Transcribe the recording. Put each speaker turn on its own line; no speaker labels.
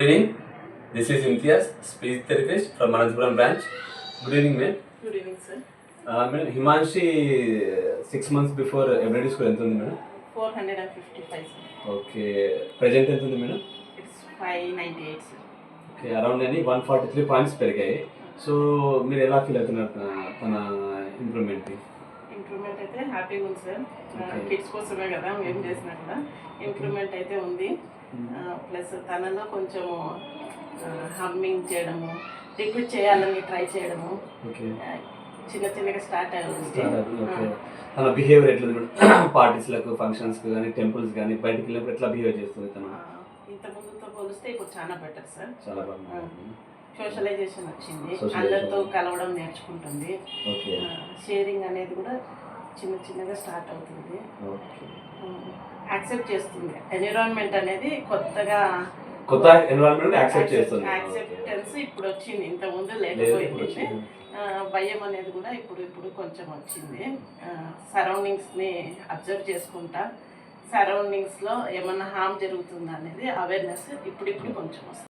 Good evening. This is Imtiaz, speech therapist from Manaspuram branch. Good evening, ma'am.
Good evening, sir.
Madam, Himanshi 6 months before every school ఎంత ఉంది madam?
455, sir.
Okay, present ఎంత ఉంది madam?
It's 598, sir.
Okay, around అని 143 points పెరిగాయి. So మీరు ఎలా feel అవుతున్నారు తన ఇంప్రూవ్మెంట్కి?
ఇంప్రూవ్మెంట్ అయితే హ్యాపీగా ఉంది, సార్.
Okay.
కిడ్స్ కోసమే కదా మేము చేసినా కూడా ఇంప్రూవ్మెంట్ అయితే ఉంది. ప్లస్ తనలో కొంచెం హమ్మింగ్ చేయడము, రిపీట్ చేయాలని ట్రై చేయడము,
ఓకే,
చిన్న చిన్నగా స్టార్ట్ అయ్యింది.
ఓకే. తన బిహేవియర్ ఎట్లుంది మేడం? పార్టీస్లకు, ఫంక్షన్స్కి కానీ, టెంపుల్స్ కానీ బయటికి వెళ్ళినప్పుడు ఎట్లా బిహేవ్ చేస్తుంది తను?
ఇంత ముందుతో పోలిస్తే ఇప్పుడు చాలా బెటర్, సార్.
చాలా బాగుంది.
సోషలైజేషన్ వచ్చింది,
Socialization.
అందరితో కలవడం నేర్చుకుంటుంది.
ఓకే,
షేరింగ్ అనేది కూడా చిన్న చిన్నగా స్టార్ట్ అవుతుంది.
ఓకే.
యాక్సెప్ట్ చేస్తుంది. ఎన్విరాన్మెంట్ అనేది కొత్తగా
కొత్త ఎన్విరాన్మెంట్ యాక్సెప్ట్ చేస్తుంది.
యాక్సెప్టెన్స్ ఇప్పుడు వచ్చింది, ఇంత ముందు
లేదు,
లేకపోయింది.
వచ్చింది.
భయం అనేది కూడా ఇప్పుడు కొంచెం వచ్చింది. సరౌండింగ్స్ని అబ్జర్వ్ చేసుకుంటా, సరౌండింగ్స్లో ఏమన్నా హామ్ జరుగుతుందా అనేది అవేర్నెస్ ఇప్పుడు కొంచెం వస్తుంది.